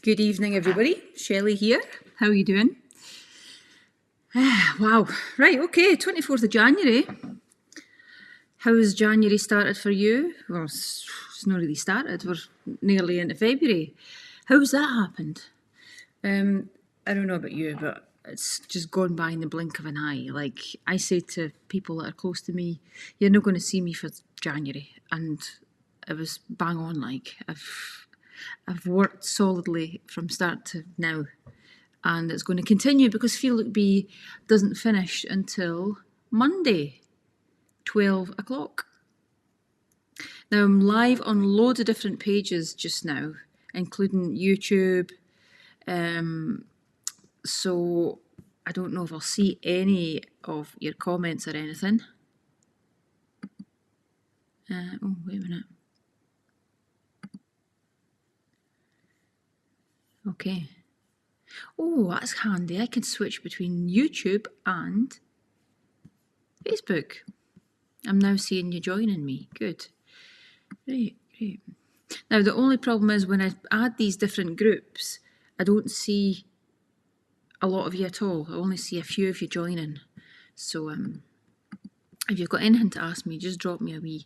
Good evening, everybody. Shelley here. How are you doing? Wow. Right, okay, 24th of January. How has January started for you? Well, it's not really started. We're nearly into February. How's that happened? I don't know about you, but it's just gone by in the blink of an eye. Like, I say to people that are close to me, you're not going to see me for January. And it was bang on, like, I've worked solidly from start to now, and it's going to continue because Feel Look Be doesn't finish until Monday, 12 o'clock. Now, I'm live on loads of different pages just now, including YouTube. So I don't know if I'll see any of your comments or anything. Oh, wait a minute. Okay. Oh, that's handy. I can switch between YouTube and Facebook. I'm now seeing you joining me. Good. Great. Now, the only problem is when I add these different groups, I don't see a lot of you at all. I only see a few of you joining. So if you've got anything to ask me, just drop me a wee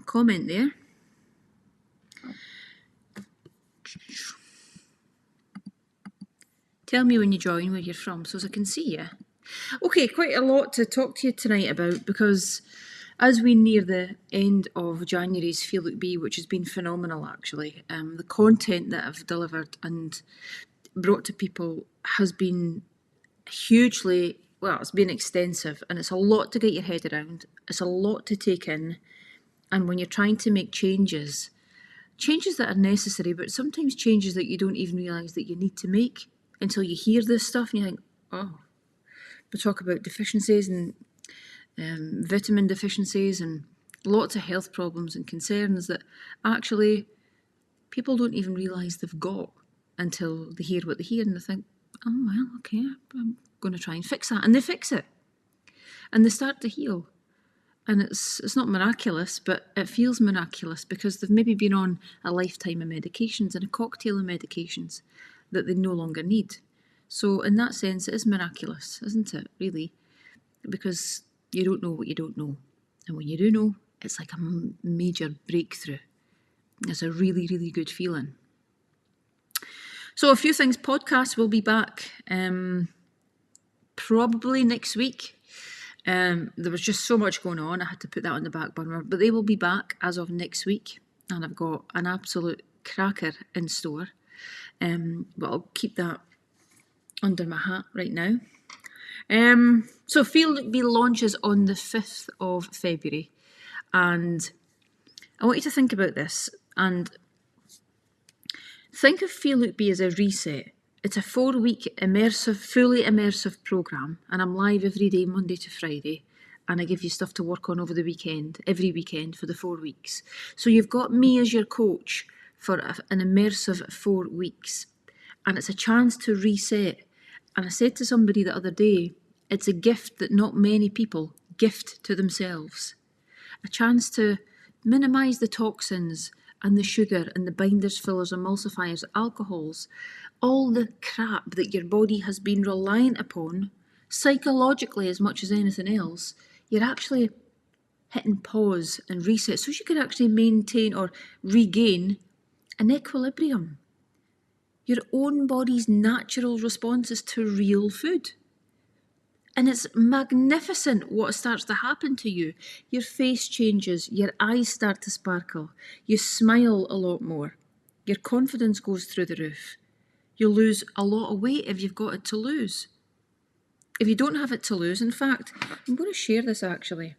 comment there. Tell me when you join, where you're from, so as I can see you. Okay, quite a lot to talk to you tonight about, because as we near the end of January's Feel Look Be, which has been phenomenal actually, the content that I've delivered and brought to people has been hugely, well, it's been extensive, and it's a lot to get your head around. It's a lot to take in, and when you're trying to make changes that are necessary, but sometimes changes that you don't even realise that you need to make until you hear this stuff and you think, oh, we talk about deficiencies and vitamin deficiencies and lots of health problems and concerns that actually people don't even realise they've got until they hear what they hear, and they think, oh, well, okay, I'm going to try and fix that. And they fix it. And they start to heal. And it's not miraculous, but it feels miraculous because they've maybe been on a lifetime of medications and a cocktail of medications that they no longer need. So in that sense, it is miraculous, isn't it, really? Because you don't know what you don't know. And when you do know, it's like a major breakthrough. It's a really, really good feeling. So a few things. Podcasts will be back probably next week. There was just so much going on, I had to put that on the back burner, but they will be back as of next week, and I've got an absolute cracker in store. But I'll keep that under my hat right now. So Feel Look Be launches on the 5th of February, and I want you to think about this and think of Feel Look Be as a reset. It's a 4-week immersive, fully immersive programme, and I'm live every day, Monday to Friday, and I give you stuff to work on over the weekend, every weekend for the 4 weeks. So you've got me as your coach for an immersive 4 weeks, and it's a chance to reset. And I said to somebody the other day, it's a gift that not many people gift to themselves. A chance to minimise the toxins and the sugar and the binders, fillers, emulsifiers, alcohols, all the crap that your body has been reliant upon, psychologically as much as anything else. You're actually hitting pause and reset so you can actually maintain or regain an equilibrium. Your own body's natural responses to real food. And it's magnificent what starts to happen to you. Your face changes, your eyes start to sparkle, you smile a lot more, your confidence goes through the roof. You'll lose a lot of weight if you've got it to lose. If you don't have it to lose, in fact, I'm going to share this actually.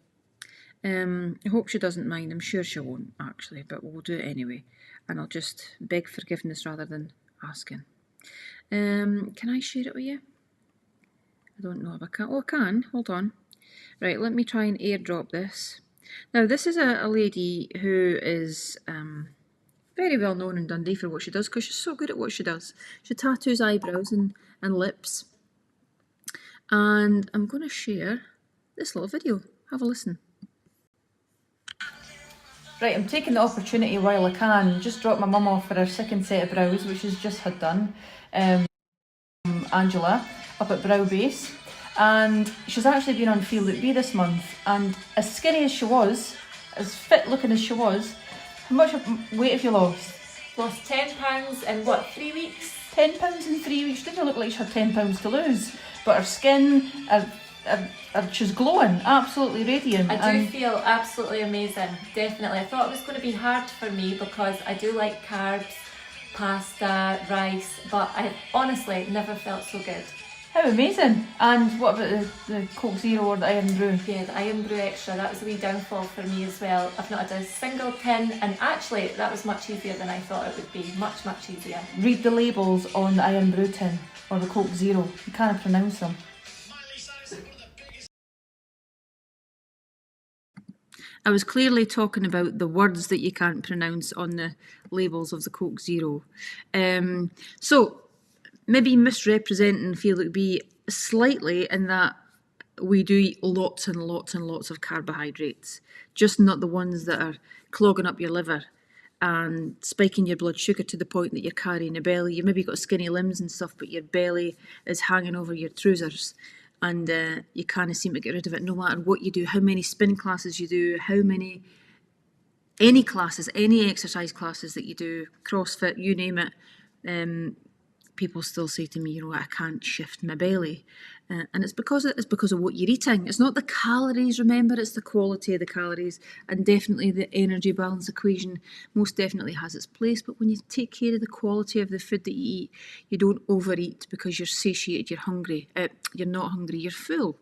I hope she doesn't mind. I'm sure she won't actually, but we'll do it anyway. And I'll just beg forgiveness rather than asking. Can I share it with you? I don't know if I can. Oh, I can. Hold on. Right, let me try and airdrop this. Now, this is a lady who is very well known in Dundee for what she does, because she's so good at what she does. She tattoos eyebrows and lips. And I'm going to share this little video. Have a listen. Right, I'm taking the opportunity while I can. Just dropped my mum off for her second set of brows, which she's just had done. Angela, up at Brow Base. And she's actually been on Feel Look B this month. And as skinny as she was, as fit looking as she was, how much weight have you lost? Lost £10 in what, 3 weeks? £10 in 3 weeks. Didn't look like she had £10 to lose. But her skin, she's glowing, absolutely radiant. I do feel absolutely amazing, definitely. I thought it was going to be hard for me because I do like carbs, pasta, rice, but I honestly never felt so good. How amazing. And what about the Coke Zero or the Iron Brew? Yeah, the Iron Brew Extra, that was a wee downfall for me as well. I've not had a single tin, and actually that was much easier than I thought it would be. Much, much easier. Read the labels on the Iron Brew tin or the Coke Zero. You can't pronounce them. I was clearly talking about the words that you can't pronounce on the labels of the Coke Zero. So maybe misrepresenting Feel Look B slightly in that we do eat lots and lots and lots of carbohydrates, just not the ones that are clogging up your liver and spiking your blood sugar to the point that you're carrying a belly. You've maybe got skinny limbs and stuff, but your belly is hanging over your trousers. And you can't seem to get rid of it no matter what you do, how many spin classes you do, any classes, any exercise classes that you do, CrossFit, you name it. People still say to me, I can't shift my belly. And it's because of what you're eating. It's not the calories, remember, it's the quality of the calories. And definitely the energy balance equation most definitely has its place. But when you take care of the quality of the food that you eat, you don't overeat because you're satiated, you're hungry. You're not hungry, you're full.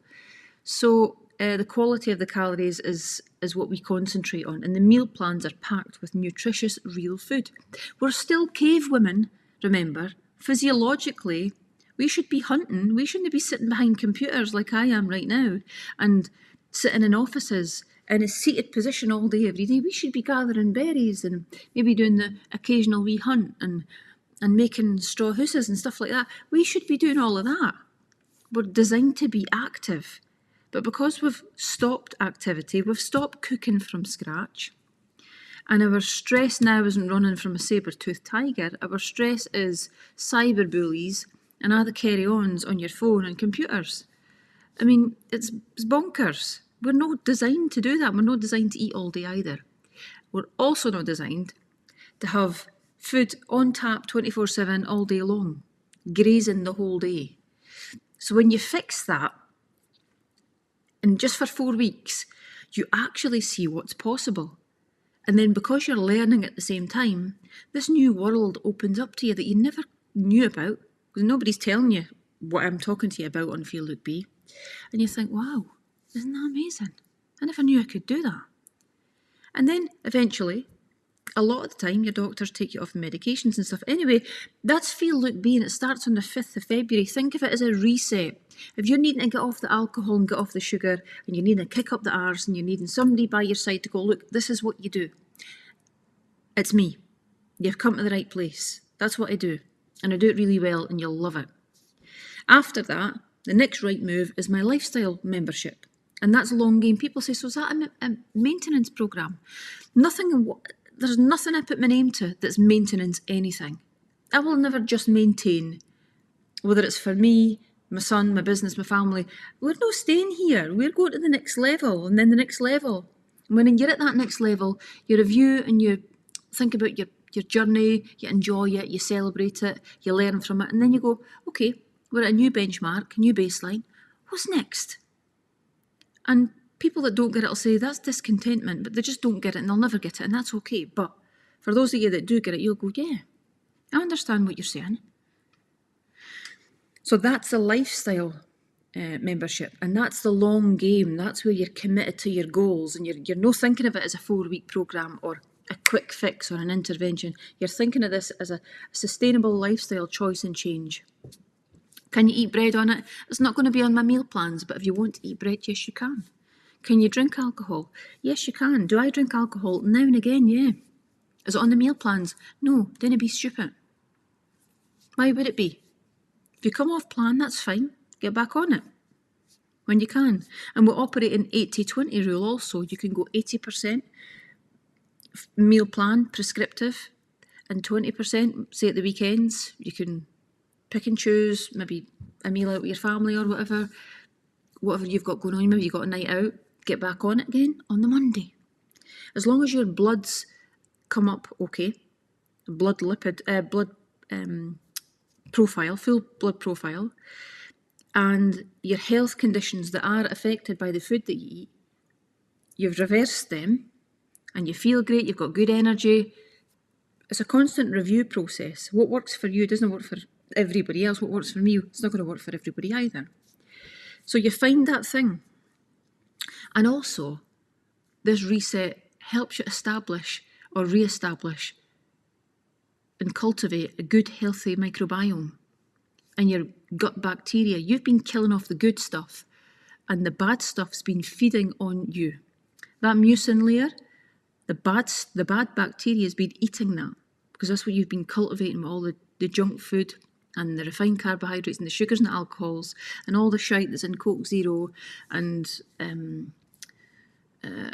So the quality of the calories is what we concentrate on. And the meal plans are packed with nutritious, real food. We're still cave women, remember. Physiologically, we should be hunting. We shouldn't be sitting behind computers like I am right now and sitting in offices in a seated position all day, every day. We should be gathering berries and maybe doing the occasional wee hunt and making straw houses and stuff like that. We should be doing all of that. We're designed to be active. But because we've stopped activity, we've stopped cooking from scratch, and our stress now isn't running from a saber-toothed tiger. Our stress is cyberbullies and other carry-ons on your phone and computers. I mean, it's bonkers. We're not designed to do that. We're not designed to eat all day either. We're also not designed to have food on tap 24/7 all day long, grazing the whole day. So when you fix that, and just for 4 weeks, you actually see what's possible. And then because you're learning at the same time, this new world opens up to you that you never knew about, because nobody's telling you what I'm talking to you about on Feel Look B. And you think, wow, isn't that amazing? I never knew I could do that. And then eventually, a lot of the time, your doctors take you off medications and stuff. Anyway, that's Feel Look B, and it starts on the 5th of February. Think of it as a reset. If you're needing to get off the alcohol and get off the sugar, and you're needing to kick up the arse, and you're needing somebody by your side to go, look, this is what you do. It's me. You've come to the right place. That's what I do. And I do it really well, and you'll love it. After that, the next right move is my lifestyle membership. And that's a long game. People say, so is that a maintenance programme? There's nothing I put my name to that's maintenance anything. I will never just maintain, whether it's for me, my son, my business, my family. We're not staying here. We're going to the next level and then the next level. And when you're at that next level, you review and you think about your journey, you enjoy it, you celebrate it, you learn from it, and then you go, okay, we're at a new benchmark, a new baseline. What's next? And people that don't get it will say that's discontentment, but they just don't get it and they'll never get it, and that's okay. But for those of you that do get it, you'll go, yeah, I understand what you're saying. So that's a lifestyle membership, and that's the long game. That's where you're committed to your goals, and you're not thinking of it as a 4-week programme or a quick fix or an intervention. You're thinking of this as a sustainable lifestyle choice and change. Can you eat bread on it? It's not going to be on my meal plans, but if you want to eat bread, yes, you can. Can you drink alcohol? Yes, you can. Do I drink alcohol? Now and again, yeah. Is it on the meal plans? No, don't be stupid. Why would it be? If you come off plan, that's fine. Get back on it when you can. And we operate in 80-20 rule also. You can go 80% meal plan, prescriptive, and 20%, say at the weekends, you can pick and choose, maybe a meal out with your family or whatever you've got going on. Maybe you've got a night out, get back on it again on the Monday. As long as your bloods come up okay, blood profile, full blood profile, and your health conditions that are affected by the food that you eat, you've reversed them, and you feel great, you've got good energy. It's a constant review process. What works for you doesn't work for everybody else. What works for me, it's not going to work for everybody either. So you find that thing. And also, this reset helps you establish or re-establish and cultivate a good, healthy microbiome and your gut bacteria. You've been killing off the good stuff, and the bad stuff's been feeding on you. That mucin layer, the bad bacteria has been eating that, because that's what you've been cultivating with all the junk food and the refined carbohydrates and the sugars and the alcohols and all the shite that's in Coke Zero and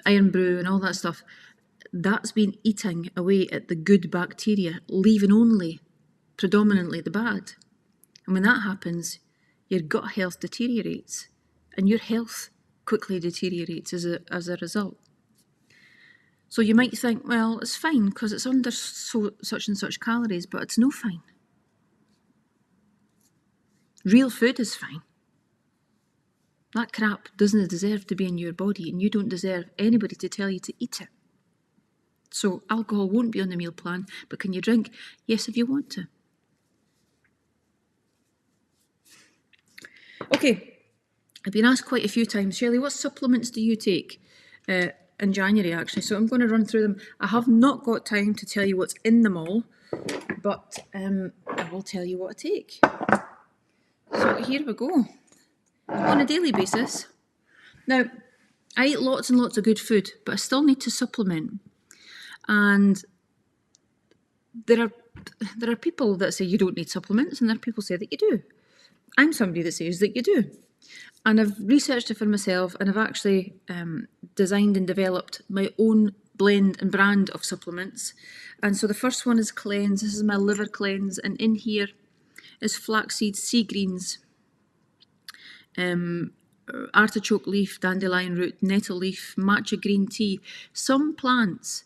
Iron Brew and all that stuff. That's been eating away at the good bacteria, leaving only predominantly the bad. And when that happens, your gut health deteriorates, and your health quickly deteriorates as a result. So you might think, well, it's fine because it's under such and such calories, but it's no fine. Real food is fine. That crap doesn't deserve to be in your body, and you don't deserve anybody to tell you to eat it. So alcohol won't be on the meal plan, but can you drink? Yes, if you want to. Okay, I've been asked quite a few times, Shelley, what supplements do you take? In January, actually, so I'm going to run through them. I have not got time to tell you what's in them all, but I will tell you what I take. So here we go. On a daily basis. Now, I eat lots and lots of good food, but I still need to supplement. And there are people that say you don't need supplements, and there are people who say that you do. I'm somebody that says that you do. And I've researched it for myself, and I've actually designed and developed my own blend and brand of supplements. And so the first one is Cleanse. This is my liver cleanse, and in here is flaxseed, sea greens, artichoke leaf, dandelion root, nettle leaf, matcha green tea. Some plants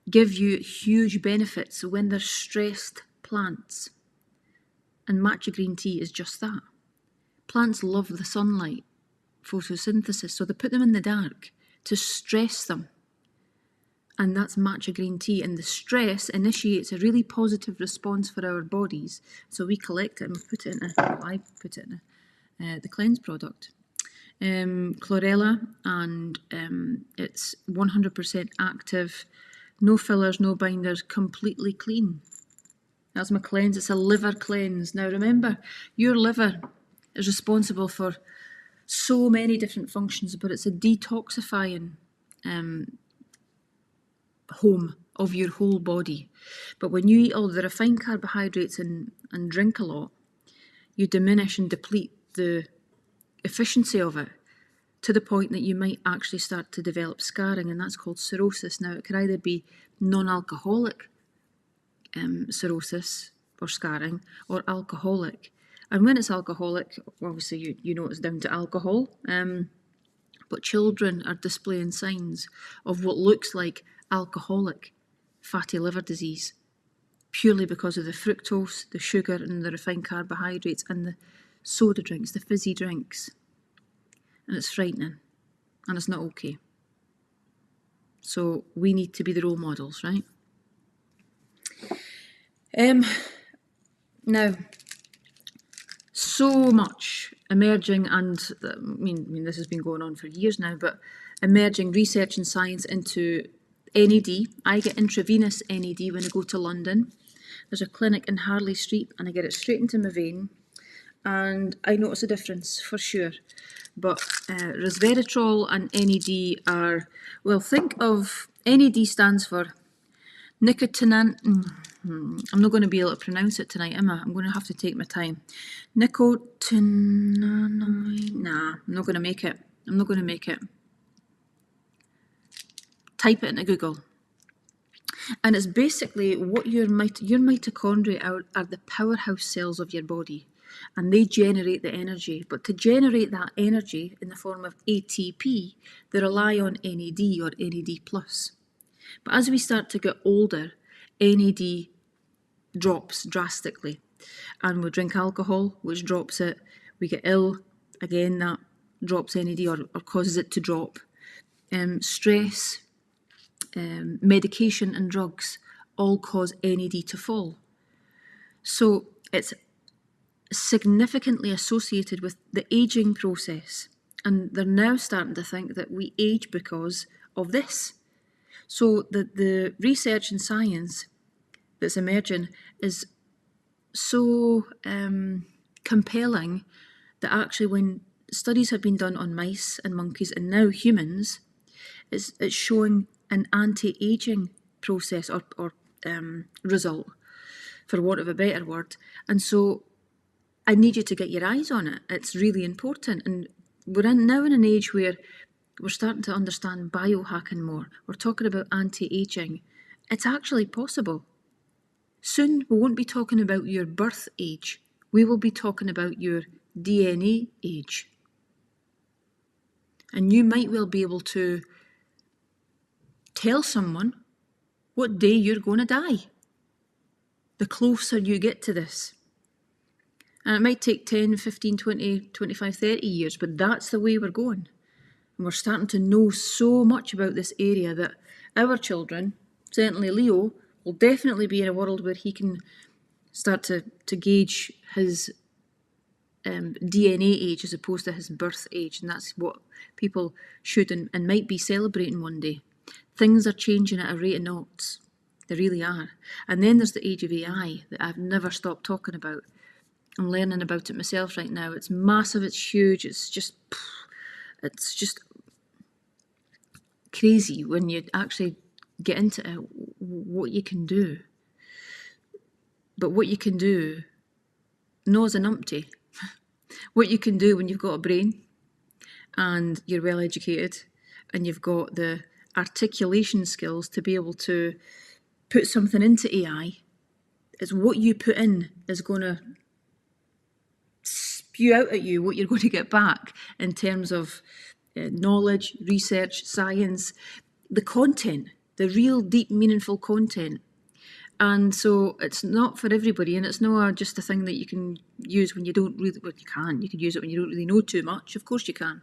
give you huge benefits when they're stressed plants. And matcha green tea is just that. Plants love the sunlight, photosynthesis, so they put them in the dark to stress them. And that's matcha green tea. And the stress initiates a really positive response for our bodies. So we collect it and put it in the cleanse product. Chlorella, and it's 100% active, no fillers, no binders, completely clean. That's my cleanse. It's a liver cleanse. Now remember, your liver is responsible for so many different functions, but it's a detoxifying home of your whole body. But when you eat all the refined carbohydrates and drink a lot, you diminish and deplete the efficiency of it to the point that you might actually start to develop scarring, and that's called cirrhosis. Now, it could either be non-alcoholic cirrhosis or scarring, or alcoholic. And when it's alcoholic, obviously you know it's down to alcohol, but children are displaying signs of what looks like alcoholic fatty liver disease, purely because of the fructose, the sugar and the refined carbohydrates and the soda drinks, the fizzy drinks. And it's frightening, and it's not okay. So we need to be the role models, right? Now, so much emerging, and I mean this has been going on for years now, but emerging research and science into NAD. I get intravenous NAD when I go to London. There's a clinic in Harley Street, and I get it straight into my vein, and I notice a difference for sure. But resveratrol and NAD are, well, think of, NAD stands for nicotinamide. I'm not going to be able to pronounce it tonight, am I? I'm going to have to take my time. Nicotinamide. Nah, I'm not going to make it. Type it into Google. And it's basically what your mitochondria are the powerhouse cells of your body, and they generate the energy. But to generate that energy in the form of ATP, they rely on NAD or NAD+. But as we start to get older, NAD drops drastically. And we drink alcohol, which drops it. We get ill, again, that drops NAD or causes it to drop. Stress, medication and drugs all cause NAD to fall. So it's significantly associated with the aging process. And they're now starting to think that we age because of this. So the research and science that's emerging is so compelling that actually when studies have been done on mice and monkeys and now humans, it's showing an anti-aging process or result, for want of a better word. And so I need you to get your eyes on it. It's really important. And we're now in an age where we're starting to understand biohacking more. We're talking about anti-aging. It's actually possible. Soon we won't be talking about your birth age. We will be talking about your DNA age. And you might well be able to tell someone what day you're going to die, the closer you get to this. And it might take 10, 15, 20, 25, 30 years, but that's the way we're going. And we're starting to know so much about this area that our children, certainly Leo, will definitely be in a world where he can start to gauge his DNA age as opposed to his birth age. And that's what people should and might be celebrating one day. Things are changing at a rate of knots. They really are. And then there's the age of AI that I've never stopped talking about. I'm learning about it myself right now. It's massive, it's huge, it's just crazy when you actually get into it, what you can do. But what you can do, no as an umpty, what you can do when you've got a brain and you're well educated and you've got the articulation skills to be able to put something into AI, is what you put in is going to spew out at you what you're going to get back in terms of knowledge, research, science, the content, the real deep meaningful content. And so it's not for everybody, and it's not just a thing that you can use when you don't really, well, you can use it when you don't really know too much, of course you can.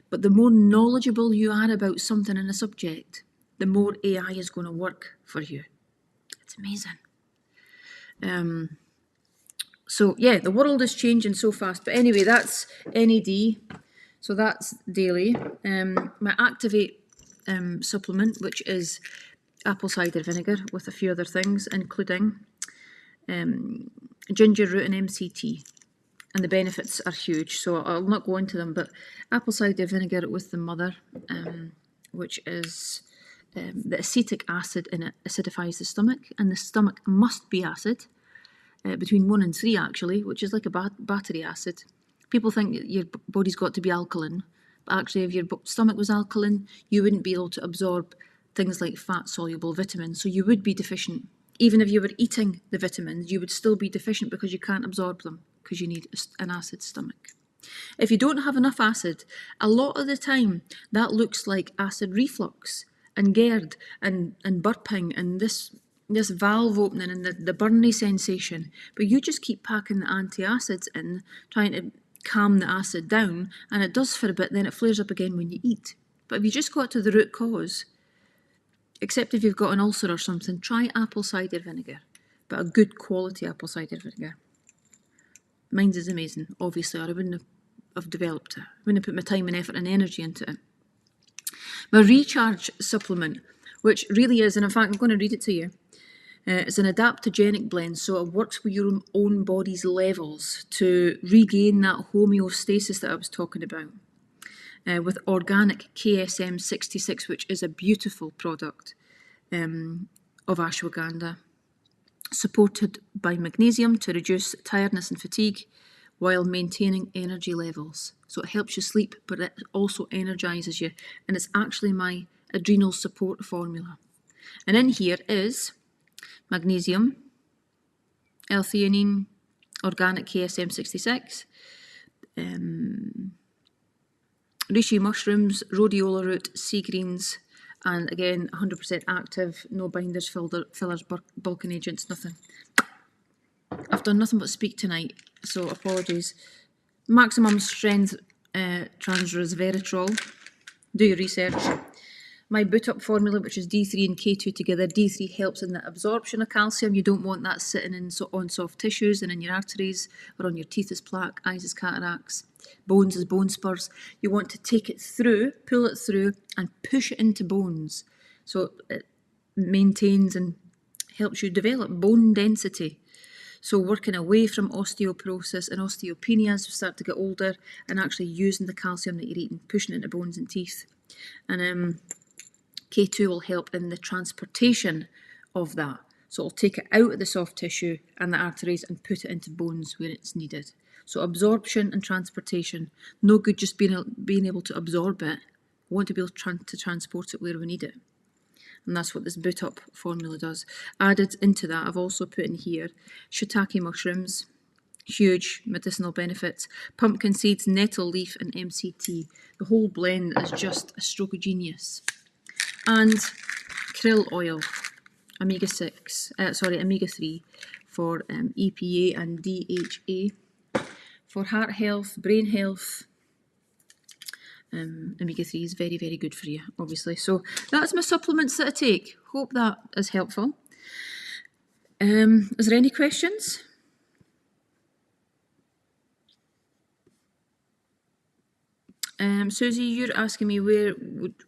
But the more knowledgeable you are about something in a subject, the more AI is going to work for you. It's amazing. So yeah, the world is changing so fast. But anyway, that's NAD. So that's daily. My Activate supplement, which is apple cider vinegar with a few other things, including ginger root and MCT. And the benefits are huge, so I'll not go into them, but apple cider vinegar with the mother, which is the acetic acid in it acidifies the stomach, and the stomach must be acid, between 1 and 3 actually, which is like a battery acid. People think your body's got to be alkaline, but actually if your stomach was alkaline, you wouldn't be able to absorb things like fat-soluble vitamins, so you would be deficient. Even if you were eating the vitamins, you would still be deficient because you can't absorb them, because you need an acid stomach. If you don't have enough acid, a lot of the time that looks like acid reflux and GERD and burping and this valve opening and the burny sensation. But you just keep packing the antacids in, trying to calm the acid down, and it does for a bit, then it flares up again when you eat. But if you just got to the root cause, except if you've got an ulcer or something, try apple cider vinegar, but a good quality apple cider vinegar. Mine's is amazing, obviously, or I wouldn't have developed it. I wouldn't have put my time and effort and energy into it. My recharge supplement, which really is, and in fact I'm going to read it to you, it's an adaptogenic blend, so it works with your own body's levels to regain that homeostasis that I was talking about. With organic KSM 66, which is a beautiful product of ashwagandha, supported by magnesium to reduce tiredness and fatigue while maintaining energy levels. So it helps you sleep, but it also energises you, and it's actually my adrenal support formula. And in here is magnesium, L-theanine, organic KSM 66, reishi mushrooms, rhodiola root, sea greens, and again 100% active, no binders, fillers, bulking agents, nothing. I've done nothing but speak tonight, so apologies. Maximum strength transresveratrol. Do your research. My boot up formula, which is D3 and K2 together. D3 helps in the absorption of calcium. You don't want that sitting on soft tissues and in your arteries or on your teeth as plaque, eyes as cataracts, bones as bone spurs. You want to take it through, pull it through and push it into bones. So it maintains and helps you develop bone density. So working away from osteoporosis and osteopenia as we start to get older and actually using the calcium that you're eating, pushing it into bones and teeth. And K2 will help in the transportation of that. So it'll take it out of the soft tissue and the arteries and put it into bones where it's needed. So absorption and transportation. No good just being able to absorb it. We want to be able to transport it where we need it. And that's what this boot up formula does. Added into that, I've also put in here shiitake mushrooms, huge medicinal benefits, pumpkin seeds, nettle leaf and MCT. The whole blend is just a stroke of genius. And krill oil, omega-3 for EPA and DHA. For heart health, brain health, omega-3 is very, very good for you, obviously. So that's my supplements that I take. Hope that is helpful. Is there any questions? Susie, you're asking me where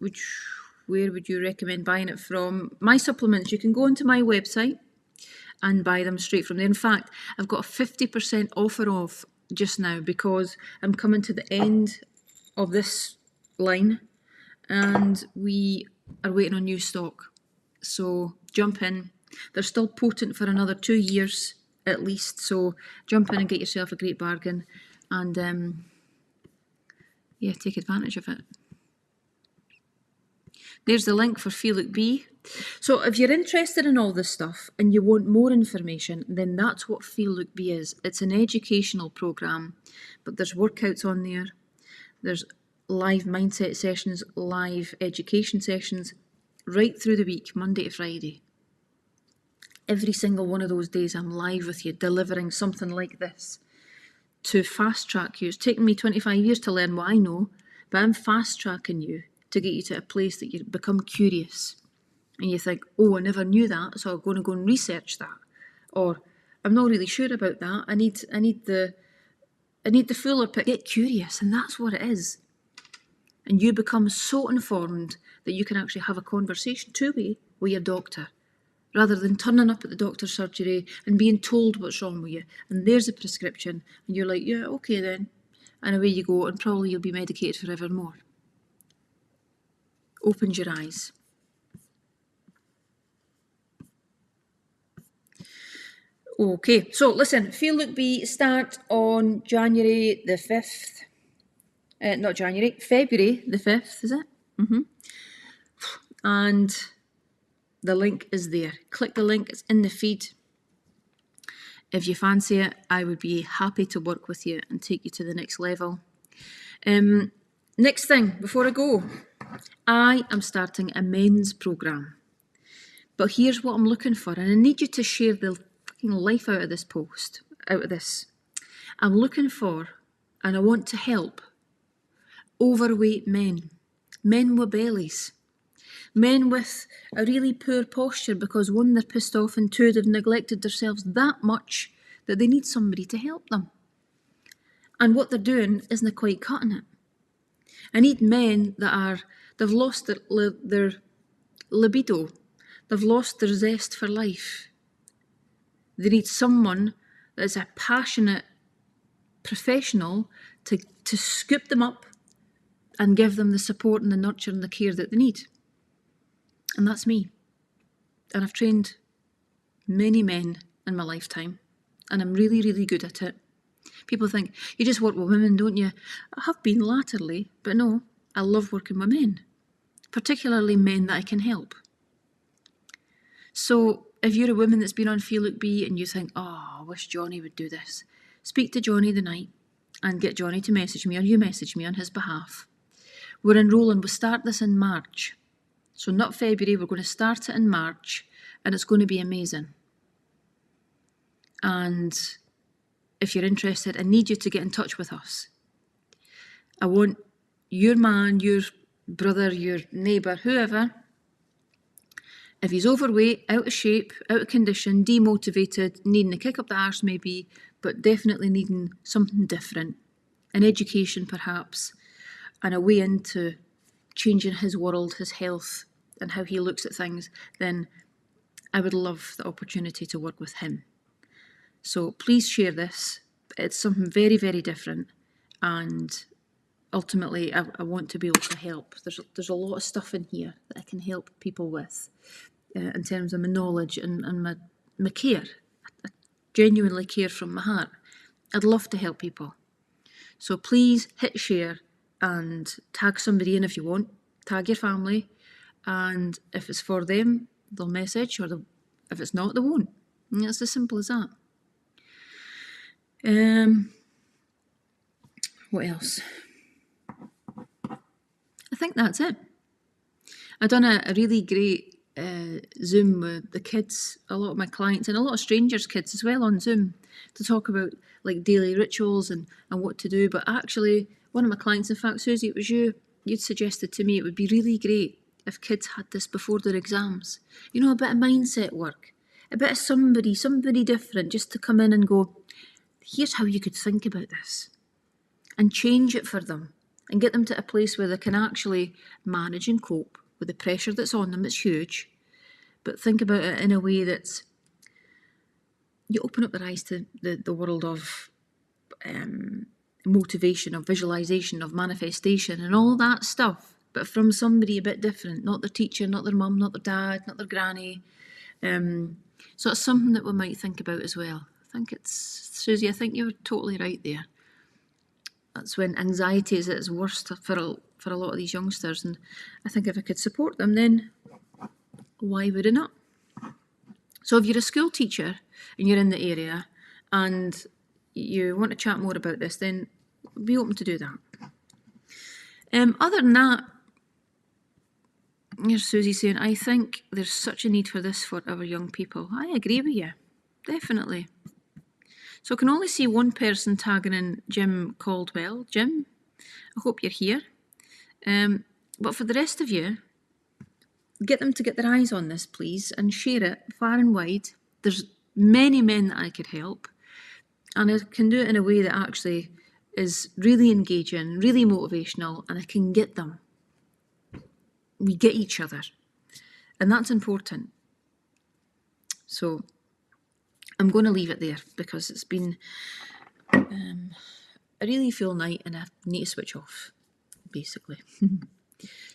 would you recommend buying it from? My supplements, you can go onto my website and buy them straight from there. In fact, I've got a 50% offer off just now because I'm coming to the end of this line and we are waiting on new stock. So jump in. They're still potent for another 2 years at least. So jump in and get yourself a great bargain and yeah, take advantage of it. There's the link for Feel Look Be. So if you're interested in all this stuff and you want more information, then that's what Feel Look Be is. It's an educational program, but there's workouts on there. There's live mindset sessions, live education sessions, right through the week, Monday to Friday. Every single one of those days I'm live with you, delivering something like this to fast track you. It's taken me 25 years to learn what I know, but I'm fast tracking you to get you to a place that you become curious and you think, oh, I never knew that, so I'm going to go and research that. Or I'm not really sure about that. I need the fuller picture. Get curious, and that's what it is. And you become so informed that you can actually have a conversation two-way with your doctor, rather than turning up at the doctor's surgery and being told what's wrong with you. And there's a prescription, and you're like, yeah, okay then. And away you go, and probably you'll be medicated forevermore. Opens your eyes. Okay, so listen, Feel Look Be start on January the 5th. February the 5th, is it? And the link is there. Click the link, it's in the feed. If you fancy it, I would be happy to work with you and take you to the next level. Next thing, before I go, I am starting a men's programme. But here's what I'm looking for, and I need you to share the fucking life out of this post, out of this. I'm looking for, and I want to help, overweight men with bellies, men with a really poor posture because one, they're pissed off, and two, they've neglected themselves that much that they need somebody to help them. And what they're doing isn't quite cutting it. I need men they've lost their libido, they've lost their zest for life. They need someone that's a passionate professional to scoop them up and give them the support and the nurture and the care that they need. And that's me. And I've trained many men in my lifetime, and I'm really, really good at it. People think, you just work with women, don't you? I have been latterly, but no, I love working with men, particularly men that I can help. So if you're a woman that's been on Feel Look Be and you think, oh, I wish Johnny would do this, speak to Johnny the night and get Johnny to message me, or you message me on his behalf. We're enrolling. We'll start this in March. So not February, we're going to start it in March, and it's going to be amazing. And if you're interested, I need you to get in touch with us. I want your man, your brother, your neighbour, whoever, if he's overweight, out of shape, out of condition, demotivated, needing a kick up the arse maybe, but definitely needing something different, an education perhaps, and a way into changing his world, his health, and how he looks at things, then I would love the opportunity to work with him. So please share this. It's something very, very different, and ultimately I want to be able to help. There's a lot of stuff in here that I can help people with in terms of my knowledge and my care. I genuinely care from my heart. I'd love to help people. So please hit share and tag somebody in if you want. Tag your family, and if it's for them, they'll message, or if it's not, they won't. And it's as simple as that. What else? I think that's it. I've done a really great Zoom with the kids, a lot of my clients, and a lot of strangers' kids as well on Zoom, to talk about like daily rituals and what to do. But actually, one of my clients, in fact, Susie, it was you'd suggested to me it would be really great if kids had this before their exams. You know, a bit of mindset work, a bit of somebody different, just to come in and go, here's how you could think about this, and change it for them, and get them to a place where they can actually manage and cope with the pressure that's on them. It's huge, but think about it in a way that's, you open up their eyes to the world of motivation, of visualisation, of manifestation, and all that stuff, but from somebody a bit different, not their teacher, not their mum, not their dad, not their granny. So it's something that we might think about as well. I think it's, Susie, I think you're totally right there. That's when anxiety is at its worst for a lot of these youngsters, and I think if I could support them, then why would I not? So if you're a school teacher and you're in the area and you want to chat more about this, then be open to do that. Other than that, here's Susie saying, I think there's such a need for this for our young people. I agree with you, definitely. So I can only see one person tagging in Jim Caldwell. Jim, I hope you're here. But for the rest of you, get them to get their eyes on this, please, and share it far and wide. There's many men that I could help, and I can do it in a way that actually is really engaging, really motivational, and I can get them. We get each other, and that's important. So I'm going to leave it there because it's been a really full night and I need to switch off, basically.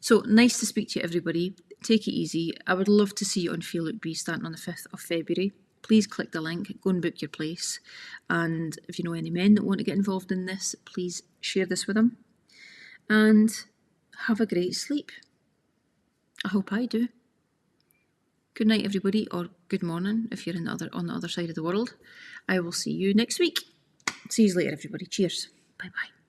So nice to speak to you, everybody. Take it easy. I would love to see you on Feel Look Be starting on the 5th of February. Please click the link, go and book your place. And if you know any men that want to get involved in this, please share this with them. And have a great sleep. I hope I do. Good night, everybody, or good morning if you're on the other side of the world. I will see you next week. See you later, everybody. Cheers. Bye-bye.